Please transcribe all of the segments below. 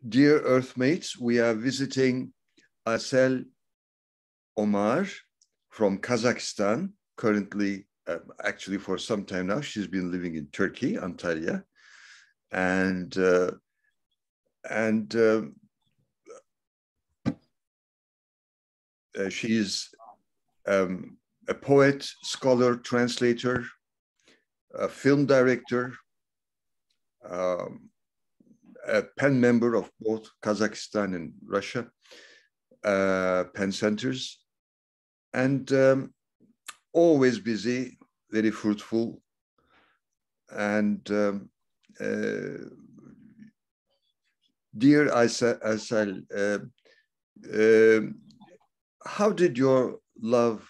Dear Earthmates, we are visiting Asel Omar from Kazakhstan, currently, actually for some time now. She's been living in Turkey, Antalya, and she is a poet, scholar, translator, a film director, a PEN member of both Kazakhstan and Russia PEN centers, and always busy, very fruitful, and dear Asel, how did your love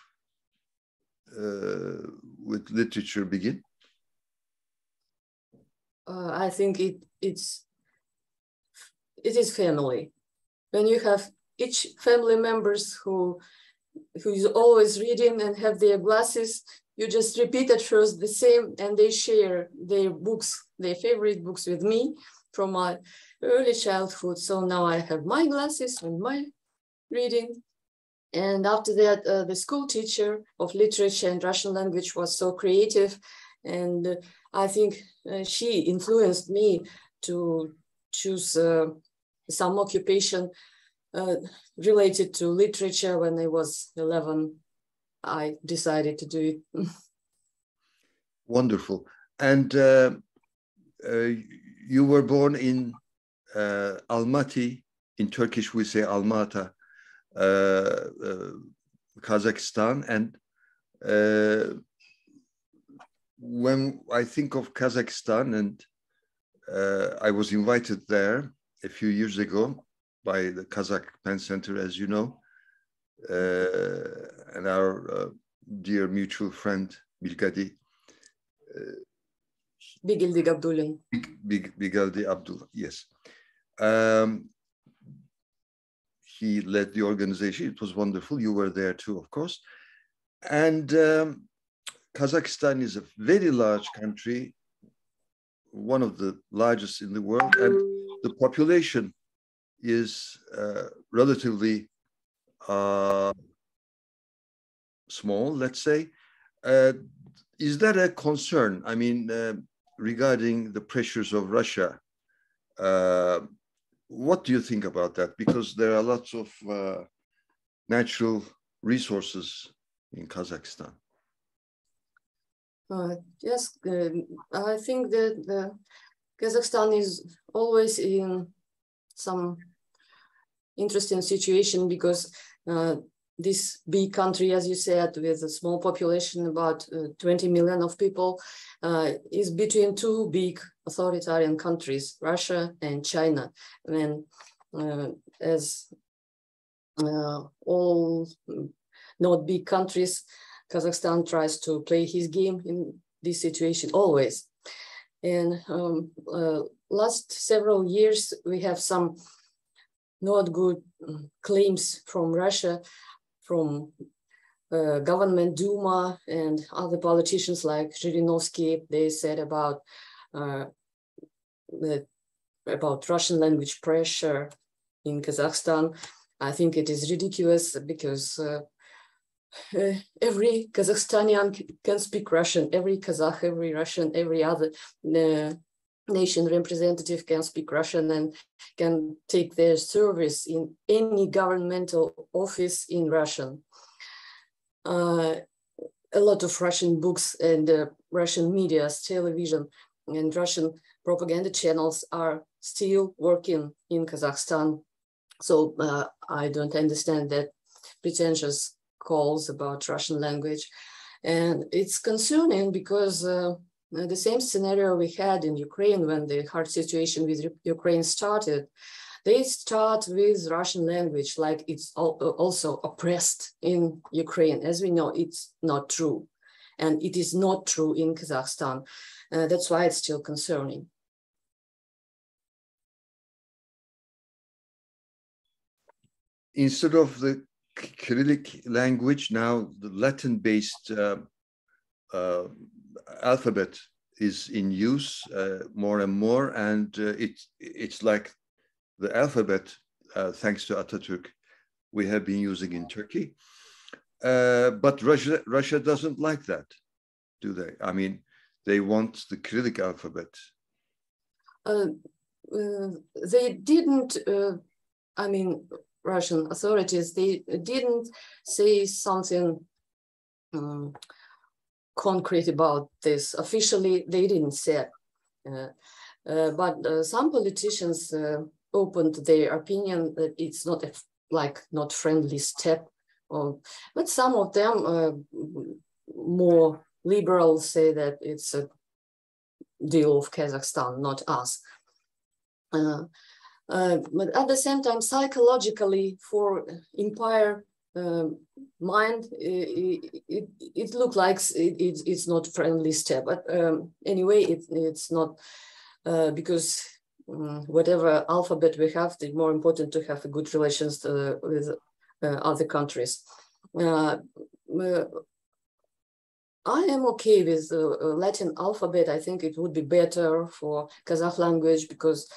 with literature begin? I think it is family. When you have each family members who is always reading and have their glasses, you just repeat at first the same, and they share their books, their favorite books with me from my early childhood. So now I have my glasses and my reading. And after that, the school teacher of literature and Russian language was so creative. And I think she influenced me to choose some occupation related to literature. When I was 11, I decided to do it. Wonderful. And you were born in Almaty. In Turkish, we say Almata, Kazakhstan. And when I think of Kazakhstan, and I was invited there a few years ago by the Kazakh PEN Center, as you know, and our dear mutual friend, Bilgadi. Bigildi Abdullah. Bigaldi Abdullah, yes. He led the organization. It was wonderful. You were there too, of course. And Kazakhstan is a very large country, one of the largest in the world, and the population is relatively small, let's say. Is that a concern? I mean, regarding the pressures of Russia, what do you think about that? Because there are lots of natural resources in Kazakhstan. Yes, I think that Kazakhstan is always in some interesting situation because this big country, as you said, with a small population, about 20 million of people, is between two big authoritarian countries, Russia and China. And as all not big countries, Kazakhstan tries to play his game in this situation always. And last several years, we have some not good claims from Russia, from government Duma and other politicians like Zhirinovsky. They said about Russian language pressure in Kazakhstan. I think it is ridiculous because every Kazakhstanian can speak Russian, every Kazakh, every Russian, every other nation representative can speak Russian and can take their service in any governmental office in Russian. A lot of Russian books and Russian media, television, and Russian propaganda channels are still working in Kazakhstan. So I don't understand that pretentious calls about Russian language. And it's concerning because the same scenario we had in Ukraine when the hard situation with Ukraine started, they start with Russian language like it's also oppressed in Ukraine. As we know, it's not true. And it is not true in Kazakhstan. That's why it's still concerning. Instead of the Cyrillic language, now the Latin-based alphabet is in use more and more, and it's like the alphabet, thanks to Atatürk, we have been using in Turkey. But Russia doesn't like that, do they? I mean, they want the Cyrillic alphabet. They didn't, I mean, Russian authorities, they didn't say something concrete about this. Officially, they didn't say it. But some politicians opened their opinion that it's not a, not friendly step. But some of them, more liberal, say that it's a deal of Kazakhstan, not us. But at the same time, psychologically, for empire mind, it looked like it's not friendly step. But anyway, it's not, because whatever alphabet we have, it's more important to have a good relations with other countries. I am okay with the Latin alphabet. I think it would be better for Kazakh language because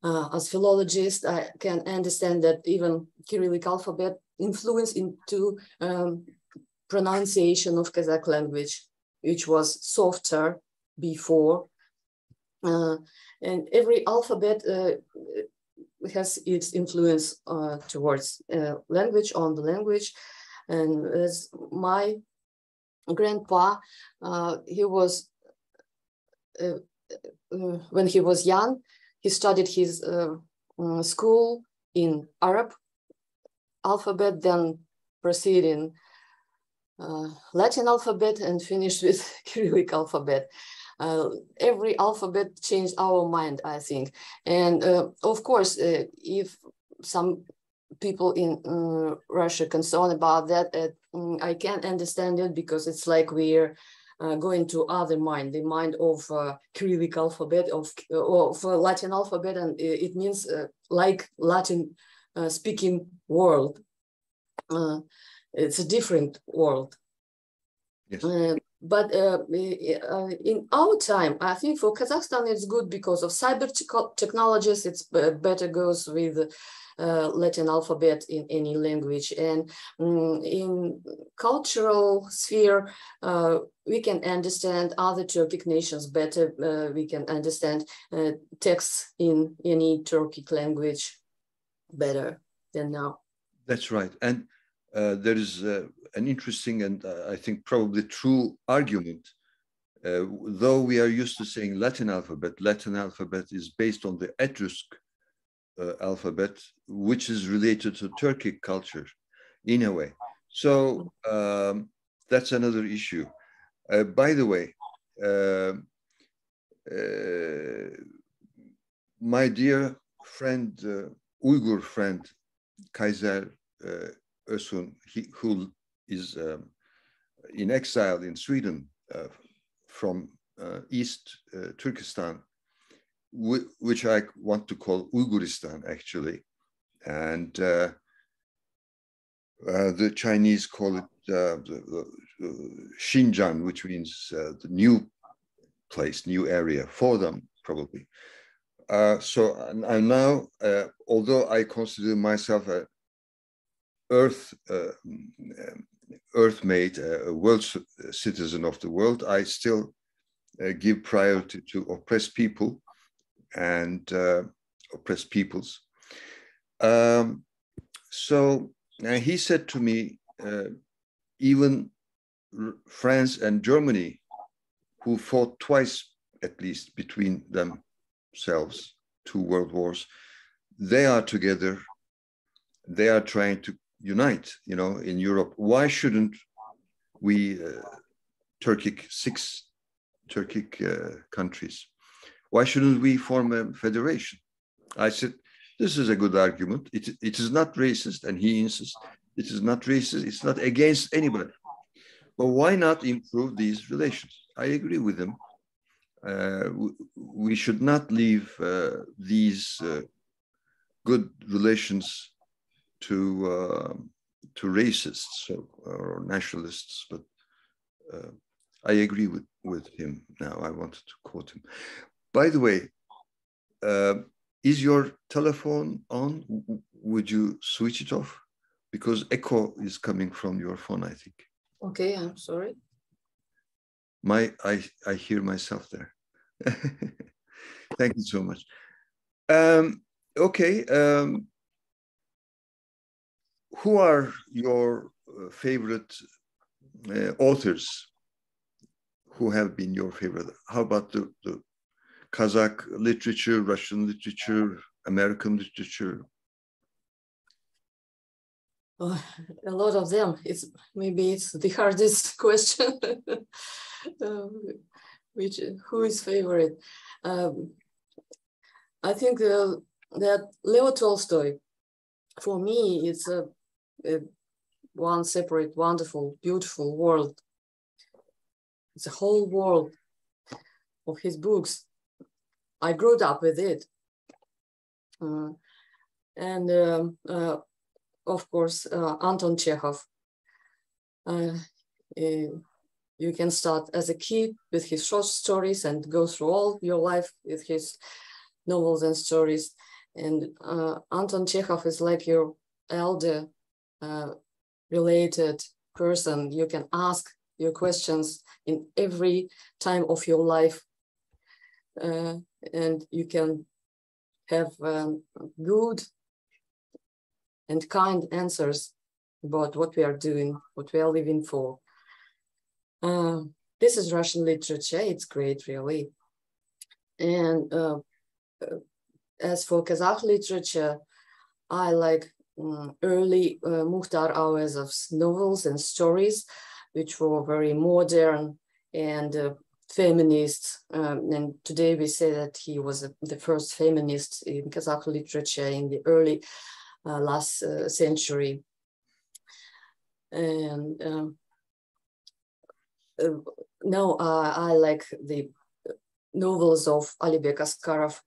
as philologist, I can understand that even Cyrillic alphabet influence into pronunciation of Kazakh language, which was softer before. And every alphabet has its influence towards language, on the language. And as my grandpa, he was, when he was young, he studied his school in Arab alphabet, then proceeded in Latin alphabet and finished with Cyrillic alphabet. Every alphabet changed our mind, I think. And of course, if some people in Russia concerned about that, I can't understand it because it's like we're going to other mind, the mind of Cyrillic alphabet, of Latin alphabet, and it means like Latin speaking world. It's a different world. Yes. But in our time, I think for Kazakhstan, it's good because of cyber technologies. It's better goes with Latin alphabet in any language. And in cultural sphere, we can understand other Turkic nations better. We can understand texts in any Turkic language better than now. That's right. And there is an interesting and I think probably true argument. Though we are used to saying Latin alphabet is based on the Etrusc alphabet, which is related to Turkic culture in a way. So that's another issue. By the way, my dear friend, Uyghur friend, Kaiser Özun, who is in exile in Sweden from East Turkestan, which I want to call Uyghuristan actually, and the Chinese call it Xinjiang, which means the new place, new area for them probably. So I'm now, although I consider myself a Earthmate, a world citizen of the world, I still give priority to oppressed people and oppressed peoples. So he said to me, even France and Germany, who fought twice at least between themselves, 2 world wars, they are together. They are trying to unite, you know, in Europe. Why shouldn't we, 6 Turkic countries, why shouldn't we form a federation? I said, this is a good argument. It is not racist, and he insists, it is not racist, it's not against anybody. But why not improve these relations? I agree with him. We should not leave these good relations to racists or nationalists, but I agree with him now. I wanted to quote him. By the way, Is your telephone on? Would you switch it off? Because echo is coming from your phone, I think. Okay, I'm sorry. I hear myself there. Thank you so much. Okay. Who are your favorite authors who have been your favorite? How about the Kazakh literature, Russian literature, American literature? A lot of them. Maybe it's the hardest question. Who is favorite? I think that Leo Tolstoy, for me, it's a one separate, wonderful, beautiful world. It's a whole world of his books. I grew up with it. Of course, Anton Chekhov. You can start as a kid with his short stories and go through all your life with his novels and stories. And Anton Chekhov is like your elder related person. You can ask your questions in every time of your life. And you can have good and kind answers about what we are doing, what we are living for. This is Russian literature. It's great, really. And as for Kazakh literature, I like early Mukhtar Avezov's novels and stories, which were very modern and feminist. And today we say that he was the first feminist in Kazakh literature in the early last century. And now I like the novels of Alibek Askarov.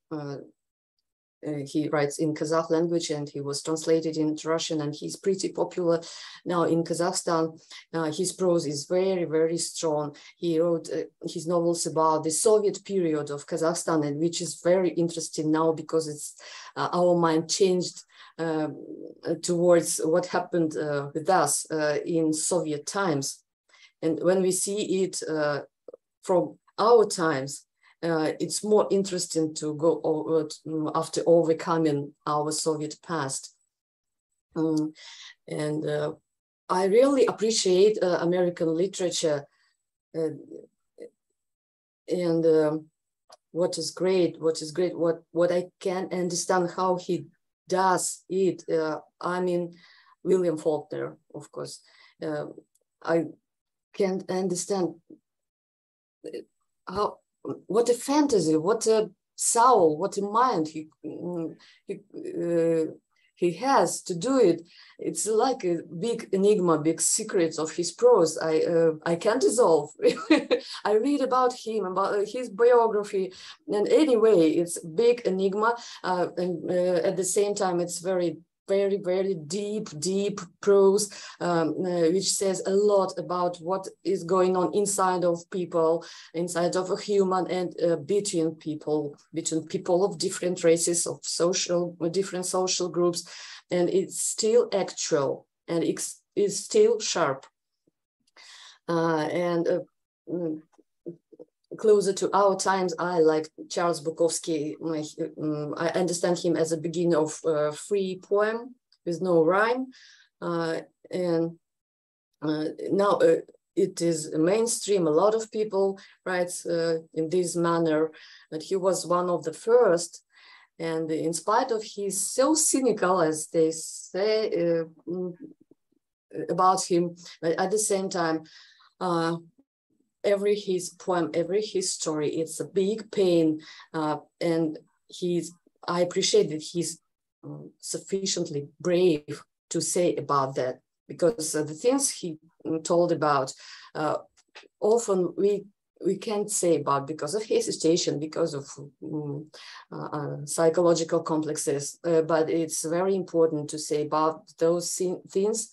He writes in Kazakh language and he was translated into Russian, and he's pretty popular now in Kazakhstan. His prose is very, very strong. He wrote his novels about the Soviet period of Kazakhstan, and which is very interesting now because it's our mind changed towards what happened with us in Soviet times. And when we see it from our times, it's more interesting to go over after overcoming our Soviet past. And I really appreciate American literature. And what is great, what I can understand how he does it. I mean, William Faulkner, of course. I can't understand what a fantasy, what a soul, what a mind he has to do it. It's like a big enigma, big secrets of his prose. I can't dissolve. I read about him, about his biography, and anyway, it's a big enigma. And at the same time, it's very, very deep prose, which says a lot about what is going on inside of people, inside of a human, and between people of different races, of different social groups. And it's still actual, and it's still sharp. Closer to our times, I like Charles Bukowski. I understand him as a beginner of free poem with no rhyme. And now it is mainstream. A lot of people write in this manner, but he was one of the first. And in spite of he's so cynical, as they say about him, but at the same time, every his poem, every his story, it's a big pain, and I appreciate that he's sufficiently brave to say about that, because the things he told about often we can't say about because of hesitation, because of psychological complexes, but it's very important to say about those things.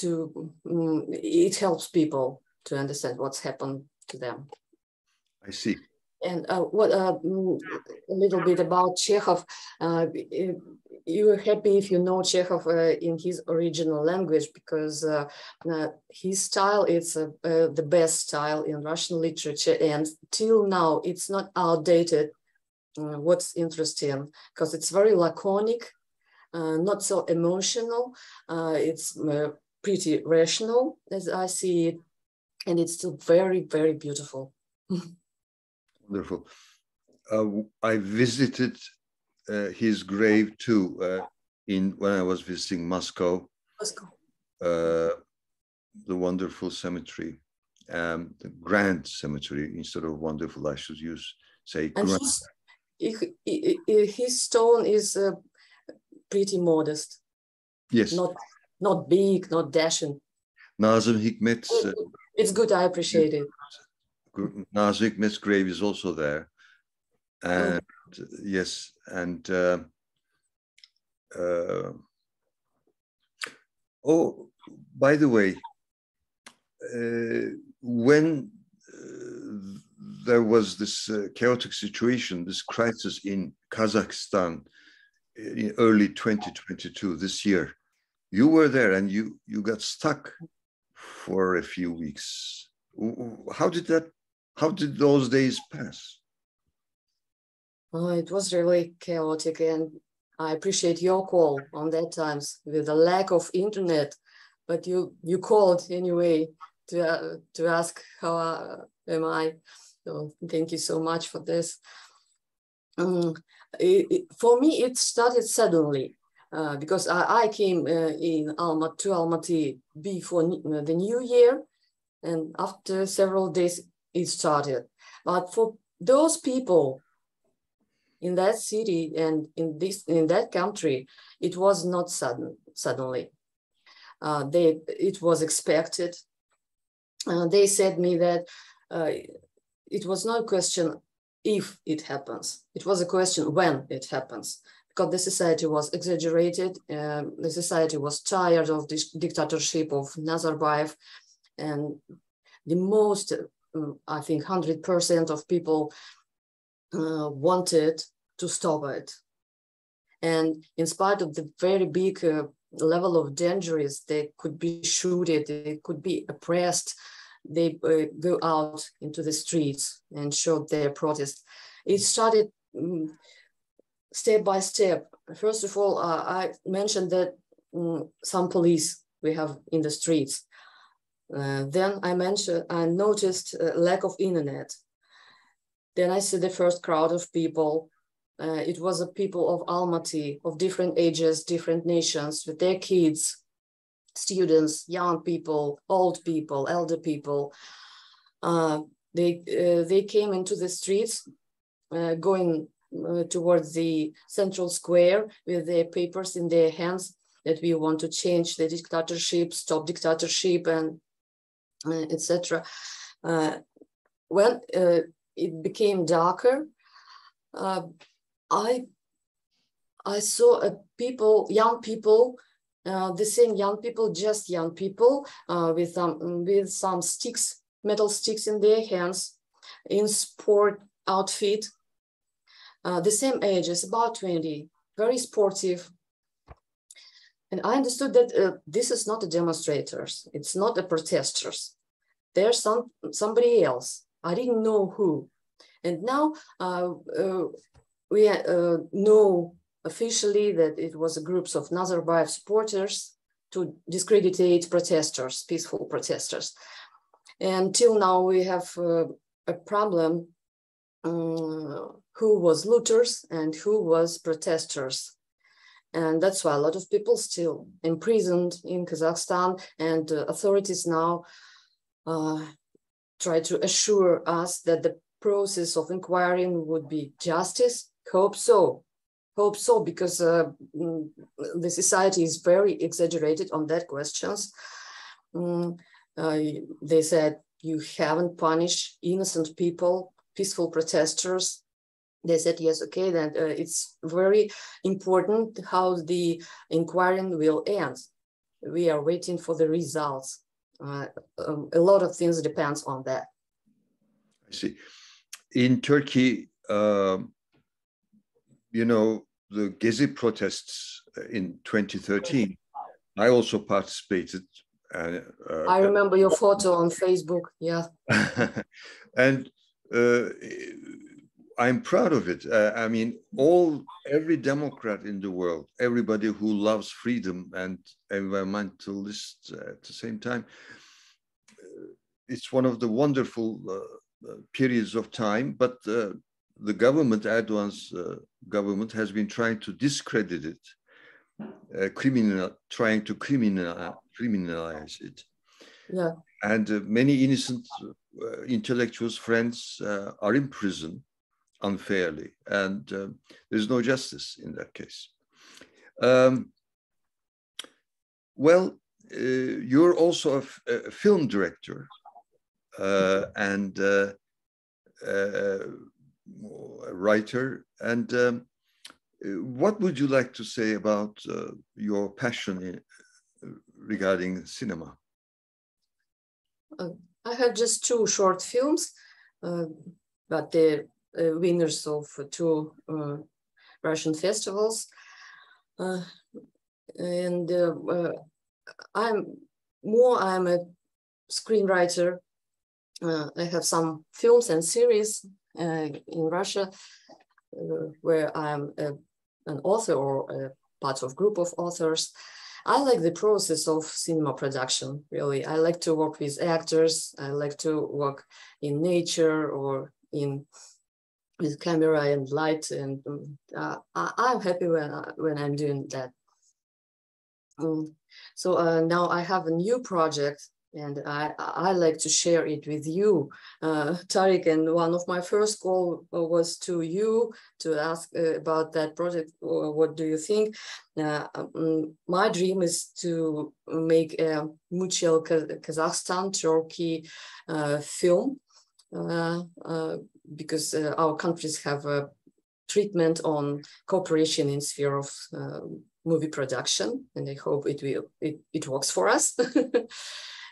It helps people to understand what's happened to them. I see. And a little bit about Chekhov. You're happy if you know Chekhov in his original language, because his style is the best style in Russian literature, and till now it's not outdated. What's interesting, because it's very laconic, not so emotional. It's pretty rational, as I see it, and it's still very, very beautiful. Wonderful. I visited his grave too when I was visiting Moscow. The wonderful cemetery, the grand cemetery, instead of wonderful, I should say grand. His stone is pretty modest. Yes. Not big, not dashing. Nazım Hikmet's. It's good. I appreciate it. Nazım Hikmet's grave is also there, and yes, and oh, by the way, when there was this chaotic situation, this crisis in Kazakhstan in early 2022, this year, you were there and you got stuck for a few weeks. How did those days pass? It was really chaotic, and I appreciate your call on that times with the lack of internet, but you called anyway to ask how am I. So thank you so much for this. For me, it started suddenly because I came to Almaty before the New Year, and after several days it started. But for those people in that city and in that country, it was not suddenly. It was expected. They said me that it was not a question if it happens. It was a question when it happens, because the society was exaggerated. The society was tired of this dictatorship of Nazarbayev, and the most, I think, 100% of people wanted to stop it. And in spite of the very big level of dangers, they could be shooted, they could be oppressed, they go out into the streets and showed their protest. It started step by step. First of all, I mentioned that some police we have in the streets. Then I noticed lack of internet. Then I see the first crowd of people. It was a people of Almaty, of different ages, different nations, with their kids, students, young people, old people, elder people. They came into the streets, going towards the central square with their papers in their hands that we want to change the dictatorship, stop dictatorship, and etc. When it became darker, I saw young people, the same young people, just young people, with some sticks, metal sticks in their hands, in sport outfit, the same ages, about 20, very sportive. And I understood that this is not the demonstrators, it's not the protesters. There's somebody else. I didn't know who. And now we know officially that it was groups of Nazarbayev supporters to discredit protesters, peaceful protesters. And till now we have a problem who was looters and who was protesters. And that's why a lot of people still imprisoned in Kazakhstan, and authorities now try to assure us that the process of inquiring would be justice. Hope so, because the society is very exaggerated on that questions. They said you haven't punished innocent people, peaceful protesters. They said, yes, okay, then it's very important how the inquiry will end. We are waiting for the results. A lot of things depends on that. I see. in Turkey, you know, the Gezi protests in 2013, I also participated. I remember your photo on Facebook, yeah. And I'm proud of it. I mean, every Democrat in the world, everybody who loves freedom and environmentalists at the same time, it's one of the wonderful periods of time, but the government, Erdogan's government, has been trying to discredit it, trying to criminalize it. Yeah. And many innocent intellectuals, friends are in prison unfairly, and there's no justice in that case. Well, you're also a film director and a writer. And what would you like to say about your passion regarding cinema? I have just 2 short films, but they're winners of 2 Russian festivals. And I'm a screenwriter. I have some films and series in Russia where I'm an author or a part of group of authors. I like the process of cinema production, really. I like to work with actors. I like to work in nature or with camera and light. And I'm happy when I'm doing that. So now I have a new project, and I like to share it with you, Tariq. And one of my first calls was to you to ask about that project. What do you think? My dream is to make a mutual Kazakhstan-Turkey film, because our countries have a treatment on cooperation in sphere of movie production, and I hope it works for us.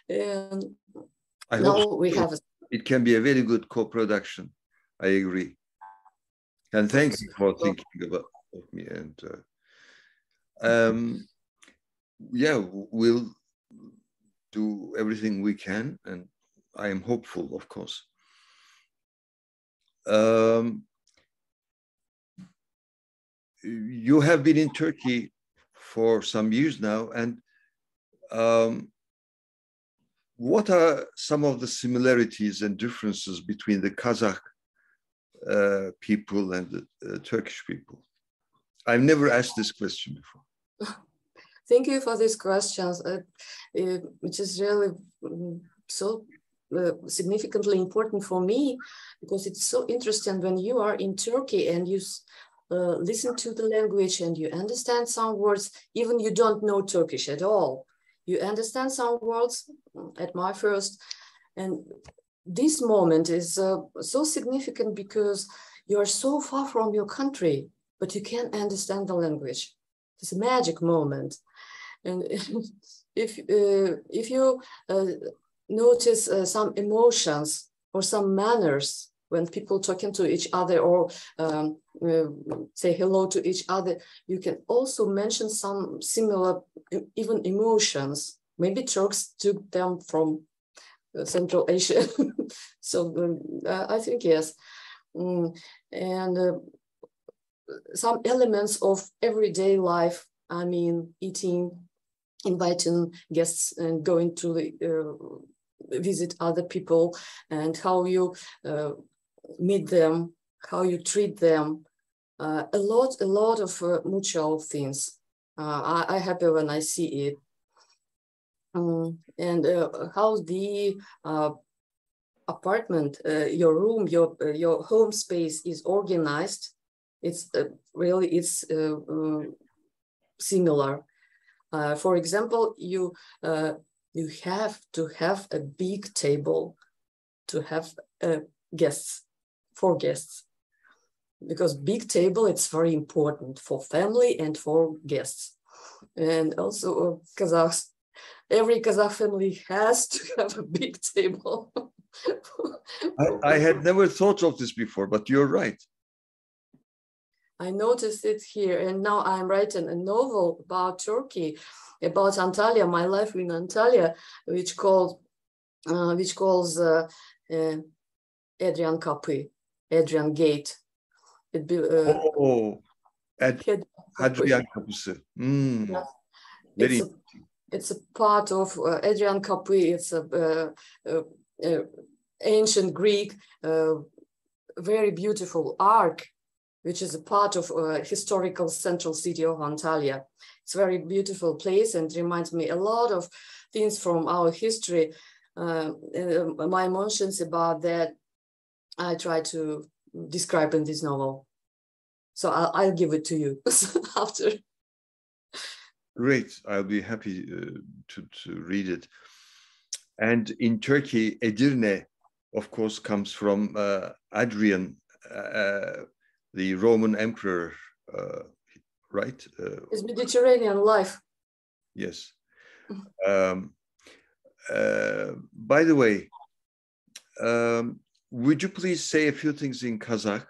And I now hope we have it can be a very good co-production. I agree. And thank you for thinking about me. And yeah, we'll do everything we can, and I am hopeful, of course. You have been in Turkey for some years now, and what are some of the similarities and differences between the Kazakh people and the Turkish people? I've never asked this question before. Thank you for these questions, which is really so significantly important for me, because it's so interesting when you are in Turkey and you listen to the language and you understand some words, even you don't know Turkish at all. You understand some words at my first, and this moment is so significant because you are so far from your country, but you can't understand the language. It's a magic moment. And if you notice some emotions or some manners when people talking to each other or say hello to each other, you can also mention some similar, even emotions. Maybe Turks took them from Central Asia. So I think yes. And some elements of everyday life, I mean, eating, inviting guests and going to visit other people, and how you meet them, how you treat them, a lot of mutual things. I'm happy when I see it. And how the apartment, your room, your home space is organized. It's really similar. For example, you have to have a big table to have guests, 4 guests, because big table, it's very important for family and for guests. And also Kazakhs, every Kazakh family has to have a big table. I had never thought of this before, but you're right. I noticed it here, and now I'm writing a novel about Turkey, about Antalya, my life in Antalya, which calls Adrian Kapı, Adrian Gate. Hadrian Kapısı. Yeah. It's a part of Adrian Kapı. It's a ancient Greek, very beautiful arc, which is a part of historical central city of Antalya. It's a very beautiful place and reminds me a lot of things from our history. My emotions about that, I try to describe in this novel. So I'll give it to you after. Great, I'll be happy to read it. And in Turkey, Edirne, of course, comes from Adrian, the Roman emperor, right? It's Mediterranean life. Yes. By the way, would you please say a few things in Kazakh?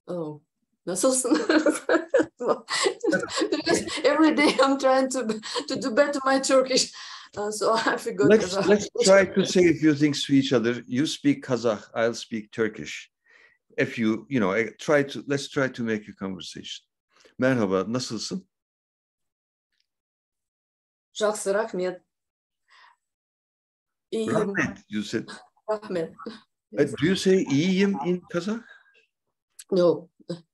Oh, nasılsın? Every day I'm trying to do better my Turkish, so I forgot. Let's try to say a few things to each other. You speak Kazakh, I'll speak Turkish. If let's try to make a conversation. Merhaba, nasılsın? Жақсы, рахмет. Rahmet, you said. Rahmet. Do you say iyiyim in Kazakh? No.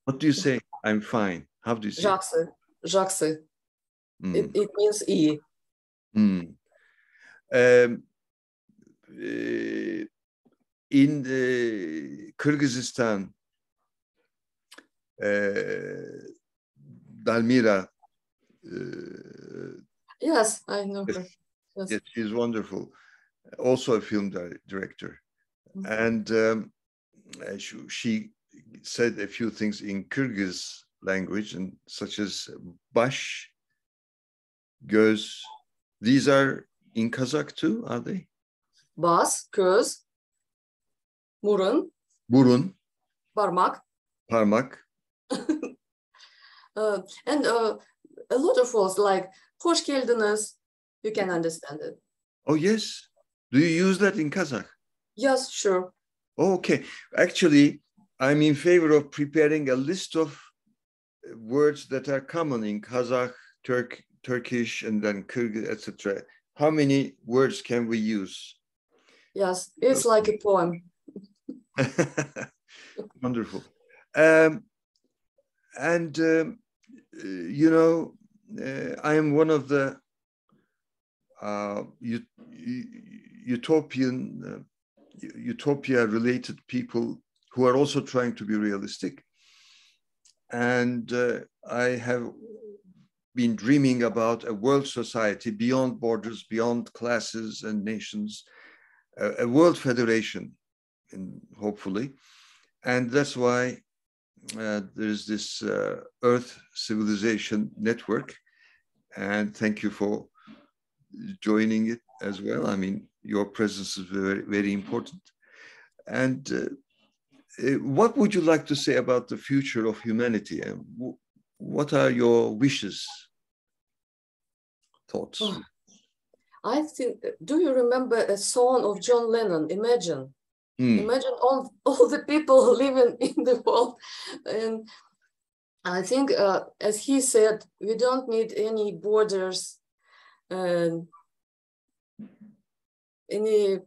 What do you say? I'm fine. How do you say? Жақсы. Жақсы. It means iyi. In Kyrgyzstan, Dalmira. Yes, I know her. Yes, she's wonderful. Also a film director. And she said a few things in Kyrgyz language, and such as bash, göz. These are in Kazakh too, are they? Bas, göz, burun, parmak. And a lot of words like hoş geldiniz, you can understand it. Oh, yes. Do you use that in Kazakh? Yes, sure. Okay. Actually, I'm in favor of preparing a list of words that are common in Kazakh, Turkish, and then Kyrgyz, etc. How many words can we use? Yes, it's like a poem. Wonderful. I am one of the utopia-related people who are also trying to be realistic. And I have been dreaming about a world society beyond borders, beyond classes and nations, a world federation, hopefully. And that's why there's this Earth Civilization Network. And thank you for joining it as well. I mean, your presence is very, very important. And what would you like to say about the future of humanity? And what are your wishes, thoughts? Oh, I think, do you remember a song of John Lennon, Imagine? Imagine all the people living in the world. And I think, as he said, we don't need any borders and any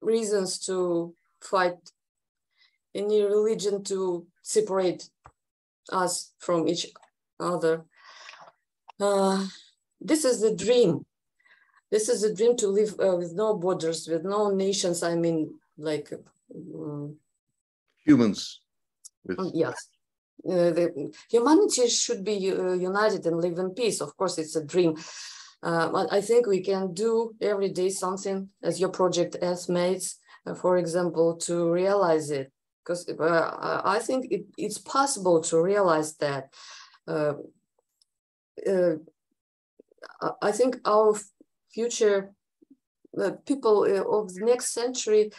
reasons to fight, any religion to separate us from each other. This is the dream. This is a dream to live with no borders, with no nations. I mean, like humans. Yes. Humanity should be united and live in peace. Of course, it's a dream. But I think we can do every day something, as your project Earthmates, for example, to realize it. Because I think it's possible to realize that I think our future people of the next century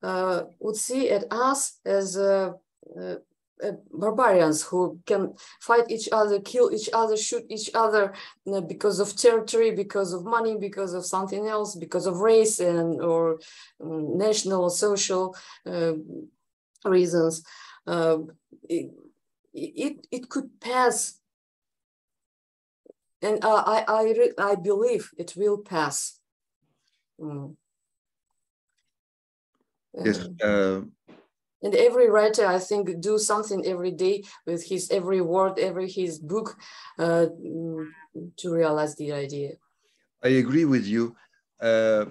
would see at us as barbarians who can fight each other, kill each other, shoot each other because of territory, because of money, because of something else, because of race and or national or social reasons. It could pass, and I believe it will pass. Yes. And every writer, I think, do something every day with his every word, his book, to realize the idea. I agree with you. To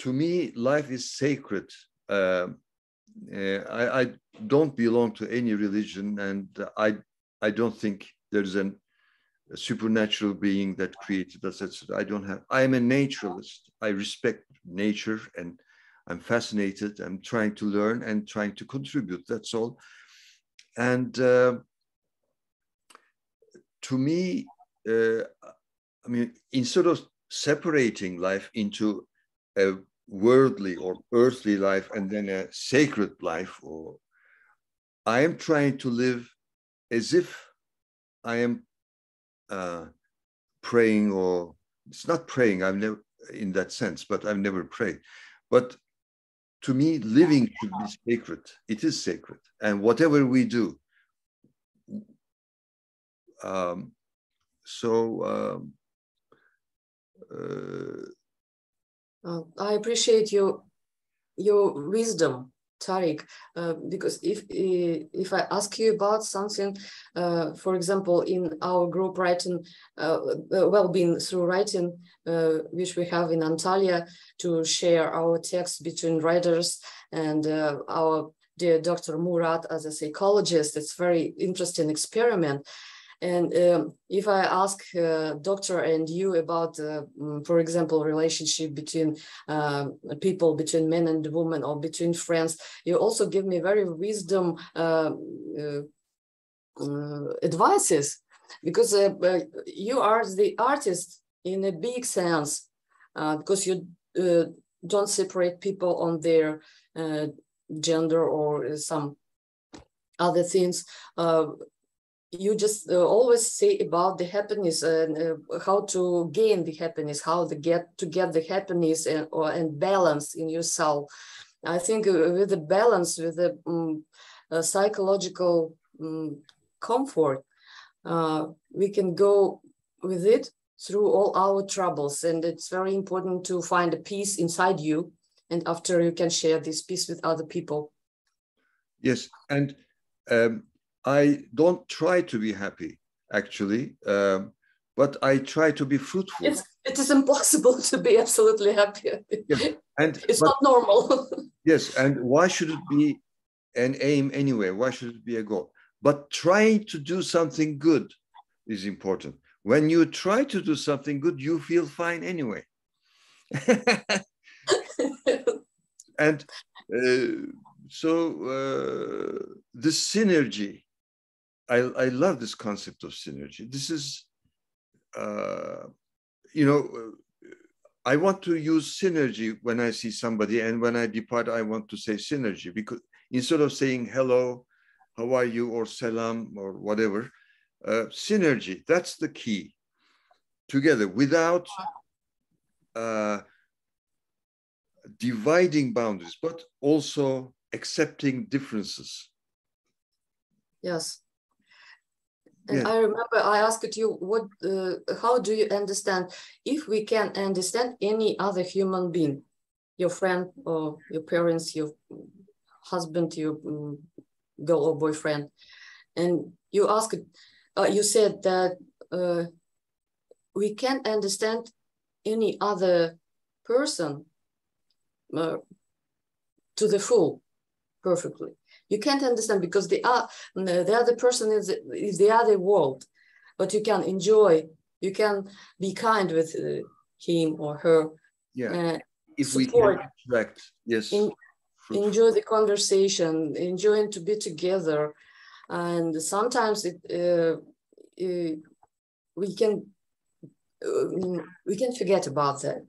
me, life is sacred. I don't belong to any religion, and I don't think there's a supernatural being that created us. I am a naturalist. I respect nature, and I'm fascinated. I'm trying to learn and trying to contribute. That's all. And to me, I mean, instead of separating life into a worldly or earthly life and then a sacred life, or I am trying to live as if I am praying, or it's not praying, I've never in that sense, but I've never prayed. But to me, living should be sacred. It is sacred. And whatever we do. I appreciate your wisdom, Tariq, because if I ask you about something, for example, in our group writing, well-being through writing, which we have in Antalya, to share our texts between writers and our dear Dr. Murat as a psychologist, it's a very interesting experiment. And if I ask doctor and you about, for example, relationship between people, between men and women, or between friends, you also give me very wisdom advices, because you are the artist in a big sense, because you don't separate people on their gender or some other things. You just always say about the happiness and how to gain the happiness, how to get the happiness and balance in yourself. I think with the balance, with the psychological comfort, we can go with it through all our troubles. And it's very important to find a peace inside you, and after you can share this peace with other people. Yes, and I don't try to be happy, actually, but I try to be fruitful. It is impossible to be absolutely happy. Yes. It's not normal. Yes, and why should it be an aim anyway? Why should it be a goal? But trying to do something good is important. When you try to do something good, you feel fine anyway. And so this synergy, I love this concept of synergy. This is, I want to use synergy when I see somebody, and when I depart, I want to say synergy, because instead of saying hello, how are you, or salam, or whatever, synergy, that's the key. Together, without dividing boundaries, but also accepting differences. Yes. And yeah. I remember I asked you, how do you understand, if we can understand any other human being, your friend or your parents, your husband, your girl or boyfriend, and you asked, you said that we can't understand any other person to the full, perfectly. You can't understand because the other person is the other world, but you can enjoy, you can be kind with him or her. Yeah, if support, we can interact, yes. Enjoy the conversation, enjoying to be together. And sometimes we can forget about that.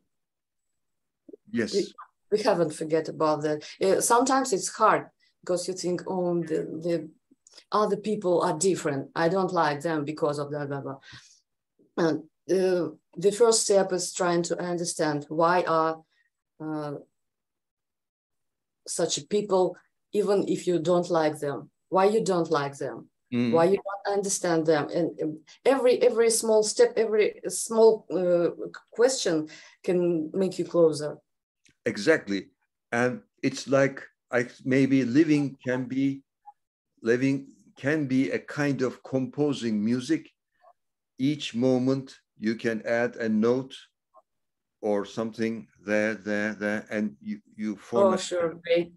Yes. We haven't forget about that. Sometimes it's hard because you think, oh, the other people are different. I don't like them because of that, blah, blah. And the first step is trying to understand why are such people, even if you don't like them, why you don't like them, why you don't understand them. And every small step, every small question can make you closer. Exactly. And it's like maybe living can be a kind of composing music. Each moment you can add a note or something there, and you form. Oh, sure, great.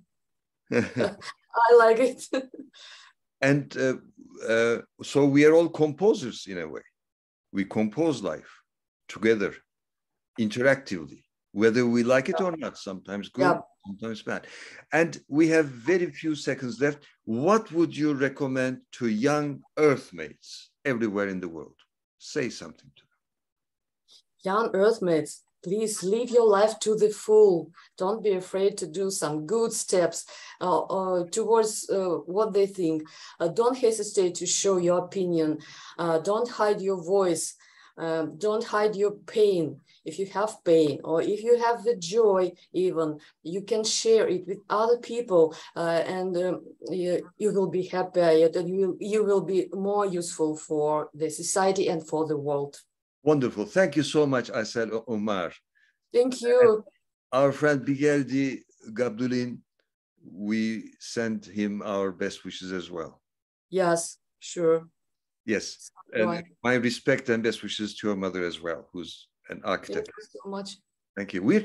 I like it. And so we are all composers in a way. We compose life together, interactively, whether we like it or not, sometimes good, sometimes bad. And we have very few seconds left. What would you recommend to young Earthmates everywhere in the world? Say something to them. Young Earthmates, please live your life to the full. Don't be afraid to do some good steps towards what they think. Don't hesitate to show your opinion. Don't hide your voice. Don't hide your pain. If you have pain or if you have the joy, even, you can share it with other people and you will be happier and you will be more useful for the society and for the world. Wonderful. Thank you so much, Asel Omar. Thank you. Our friend Bigeldi Gabdulin, we send him our best wishes as well. Yes, sure. Yes. And my respect and best wishes to your mother as well, who's an architect. Thank you so much. Thank you. We're